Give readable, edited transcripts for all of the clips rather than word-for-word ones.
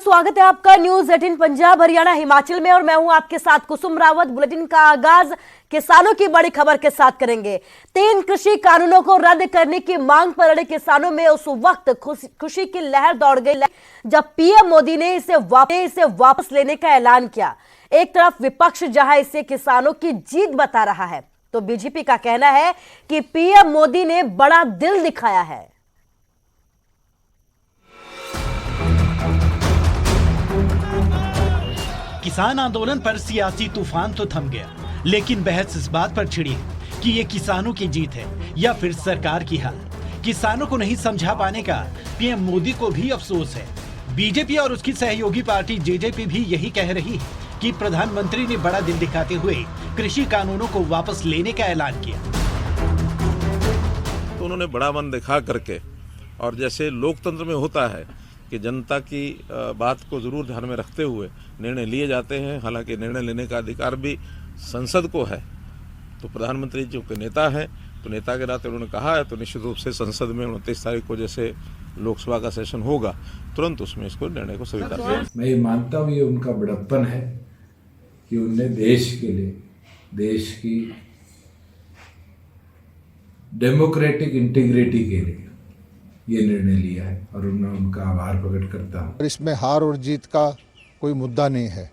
स्वागत है आपका न्यूज 18 पंजाब हरियाणा हिमाचल में और मैं हूं आपके साथ कुसुम रावत। बुलेटिन का आगाज किसानों की बड़ी खबर के साथ करेंगे। 3 कृषि कानूनों को रद्द करने की मांग पर अड़े किसानों में उस वक्त खुशी की लहर दौड़ गई जब पीएम मोदी ने इसे वापस लेने का ऐलान किया। एक तरफ विपक्ष जहां इसे किसानों की जीत बता रहा है, तो बीजेपी का कहना है कि पीएम मोदी ने बड़ा दिल दिखाया है। किसान आंदोलन पर सियासी तूफान तो थम गया, लेकिन बहस इस बात पर छिड़ी है कि ये किसानों की जीत है या फिर सरकार की हार। किसानों को नहीं समझा पाने का पीएम मोदी को भी अफसोस है। बीजेपी और उसकी सहयोगी पार्टी जेजेपी भी यही कह रही है कि प्रधानमंत्री ने बड़ा दिल दिखाते हुए कृषि कानूनों को वापस लेने का ऐलान किया। तो उन्होंने बड़ा मन दिखा करके, और जैसे लोकतंत्र में होता है कि जनता की बात को जरूर ध्यान में रखते हुए निर्णय लिए जाते हैं, हालांकि निर्णय लेने का अधिकार भी संसद को है। तो प्रधानमंत्री जो के नेता है, तो नेता के नाते उन्होंने कहा है, तो निश्चित रूप से संसद में 29 तारीख को जैसे लोकसभा का सेशन होगा, तुरंत उसमें इसको निर्णय को स्वीकार किया। मैं ये मानता हूँ ये उनका बड़प्पन है कि उनने देश के लिए, देश की डेमोक्रेटिक इंटीग्रिटी के लिए ये निर्णय लिया है और मैं उनका आभार प्रकट करता हूँ। इसमें हार और जीत का कोई मुद्दा नहीं है।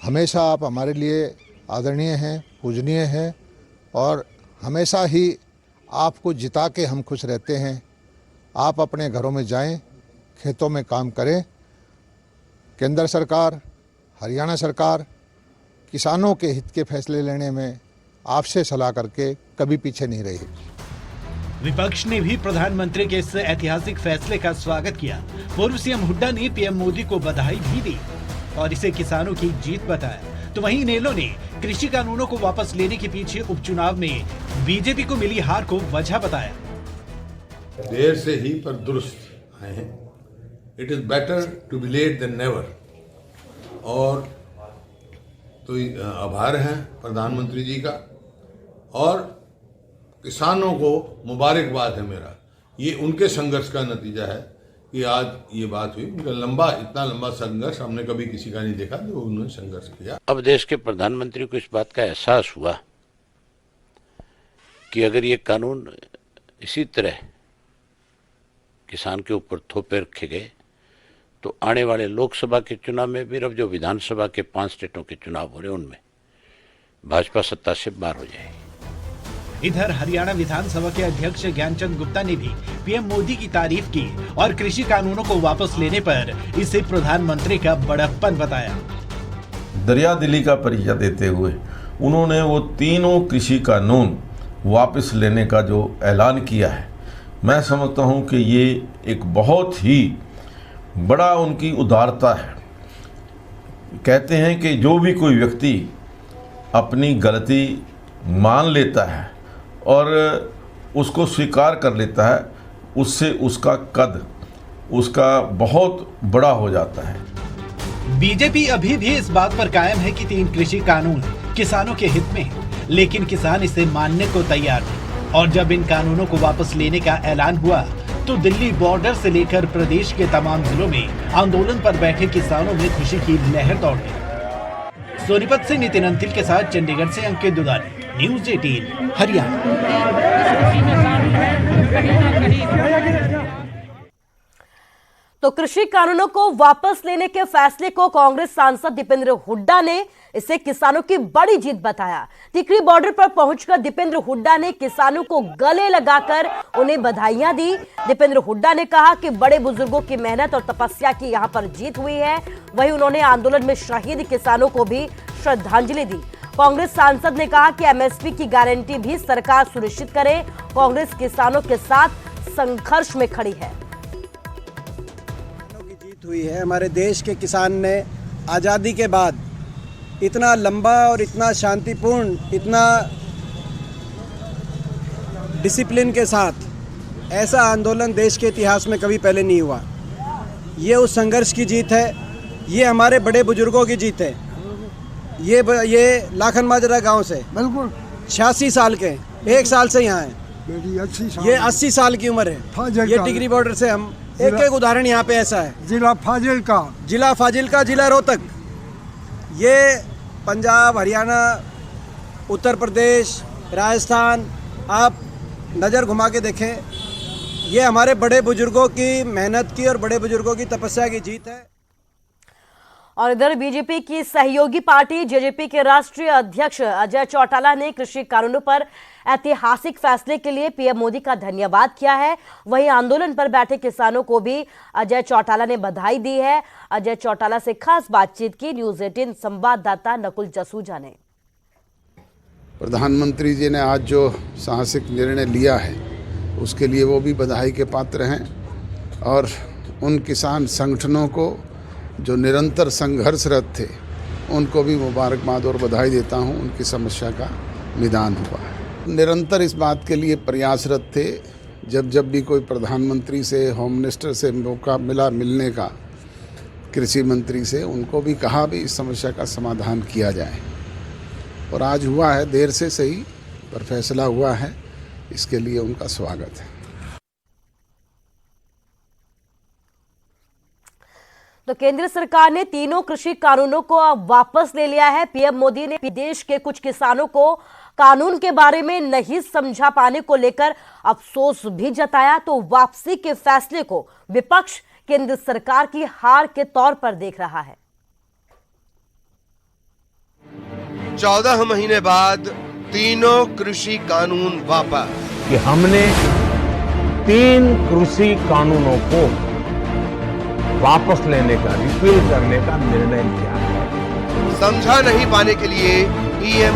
हमेशा आप हमारे लिए आदरणीय हैं, पूजनीय हैं और हमेशा ही आपको जिता के हम खुश रहते हैं। आप अपने घरों में जाएं, खेतों में काम करें। केंद्र सरकार, हरियाणा सरकार किसानों के हित के फैसले लेने में आपसे सलाह करके कभी पीछे नहीं रही। विपक्ष ने भी प्रधानमंत्री के इस ऐतिहासिक फैसले का स्वागत किया। पूर्व सीएम हुड्डा ने पीएम मोदी को बधाई भी दी और इसे किसानों की जीत बताया। तो वहीं इनेलो ने कृषि कानूनों को वापस लेने के पीछे उपचुनाव में बीजेपी को मिली हार को वजह बताया। देर से ही पर दुरुस्त आए हैं। It is better to be late than never. और तो आभार है प्रधानमंत्री जी का, और किसानों को मुबारकबाद है मेरा। ये उनके संघर्ष का नतीजा है कि आज ये बात हुई। उनका इतना लंबा संघर्ष हमने कभी किसी का नहीं देखा जो उन्होंने संघर्ष किया। अब देश के प्रधानमंत्री को इस बात का एहसास हुआ कि अगर ये कानून इसी तरह किसान के ऊपर थोपे रखे गए तो आने वाले लोकसभा के चुनाव में भी, अब जो विधानसभा के 5 स्टेटों के चुनाव हो रहे उनमें भाजपा सत्ता से बाहर हो जाएगी। इधर हरियाणा विधानसभा के अध्यक्ष ज्ञानचंद गुप्ता ने भी पीएम मोदी की तारीफ की और कृषि कानूनों को वापस लेने पर इसे प्रधानमंत्री का बड़प्पन बताया। दरियादिली का परिचय देते हुए उन्होंने वो तीनों कृषि कानून वापस लेने का जो ऐलान किया है, मैं समझता हूँ कि ये एक बहुत ही बड़ा उनकी उदारता है। कहते हैं कि जो भी कोई व्यक्ति अपनी गलती मान लेता है और उसको स्वीकार कर लेता है, उससे उसका कद उसका बहुत बड़ा हो जाता है। बीजेपी अभी भी इस बात पर कायम है कि 3 कृषि कानून किसानों के हित में है, लेकिन किसान इसे मानने को तैयार नहीं। और जब इन कानूनों को वापस लेने का ऐलान हुआ तो दिल्ली बॉर्डर से लेकर प्रदेश के तमाम जिलों में आंदोलन पर बैठे किसानों में खुशी की लहर दौड़ गई। सोनीपत से नितिन अंतिल के साथ चंडीगढ़ से अंकित दुदानी, न्यूज 18 हरियाणा। तो कृषि कानूनों को वापस लेने के फैसले को कांग्रेस सांसद दीपेंद्र हुड्डा ने इसे किसानों की बड़ी जीत बताया। टिकरी बॉर्डर पर पहुंचकर दीपेंद्र हुड्डा ने किसानों को गले लगाकर उन्हें बधाइयां दी। दीपेंद्र हुड्डा ने कहा कि बड़े बुजुर्गों की मेहनत और तपस्या की यहां पर जीत हुई है। वहीं उन्होंने आंदोलन में शहीद किसानों को भी श्रद्धांजलि दी। कांग्रेस सांसद ने कहा कि एमएसपी की गारंटी भी सरकार सुनिश्चित करे। कांग्रेस किसानों के साथ संघर्ष में खड़ी है। हुई है। हमारे देश के किसान ने आज़ादी के बाद इतना लंबा और इतना शांतिपूर्ण, इतना डिसिप्लिन के साथ ऐसा आंदोलन देश के इतिहास में कभी पहले नहीं हुआ। ये उस संघर्ष की जीत है, ये हमारे बड़े बुजुर्गों की जीत है। ये लाखन माजरा गांव से बिल्कुल 86 साल के, 1 साल से यहाँ हैं। ये 80 साल की उम्र है। ये टिकरी बॉर्डर से हम एक एक उदाहरण यहाँ पे ऐसा है। जिला फाजिल्का, जिला रोहतक, ये पंजाब, हरियाणा, उत्तर प्रदेश, राजस्थान, आप नज़र घुमा के देखें, ये हमारे बड़े बुजुर्गों की मेहनत की और बड़े बुजुर्गों की तपस्या की जीत है। और इधर बीजेपी की सहयोगी पार्टी जेजेपी के राष्ट्रीय अध्यक्ष अजय चौटाला ने कृषि कानूनों पर ऐतिहासिक फैसले के लिए पीएम मोदी का धन्यवाद किया है। वहीं आंदोलन पर बैठे किसानों को भी अजय चौटाला ने बधाई दी है। अजय चौटाला से खास बातचीत की न्यूज़ 18 संवाददाता नकुल जसूजा ने। प्रधानमंत्री जी ने आज जो साहसिक निर्णय लिया है उसके लिए वो भी बधाई के पात्र हैं और उन किसान संगठनों को जो निरंतर संघर्षरत थे उनको भी मुबारकबाद और बधाई देता हूं। उनकी समस्या का निदान हुआ है। निरंतर इस बात के लिए प्रयासरत थे, जब भी कोई प्रधानमंत्री से, होम मिनिस्टर से मौका मिला मिलने का, कृषि मंत्री से, उनको भी कहा भी इस समस्या का समाधान किया जाए और आज हुआ है, देर से सही पर फैसला हुआ है। इसके लिए उनका स्वागत है। तो केंद्र सरकार ने तीनों कृषि कानूनों को अब वापस ले लिया है। पीएम मोदी ने देश के कुछ किसानों को कानून के बारे में नहीं समझा पाने को लेकर अफसोस भी जताया। तो वापसी के फैसले को विपक्ष केंद्र सरकार की हार के तौर पर देख रहा है। 14 महीने बाद तीनों कृषि कानून वापस। कि हमने 3 कृषि कानूनों को वापस लेने का, रिपील करने का निर्णय लिया है। समझा नहीं पाने के लिए पीएम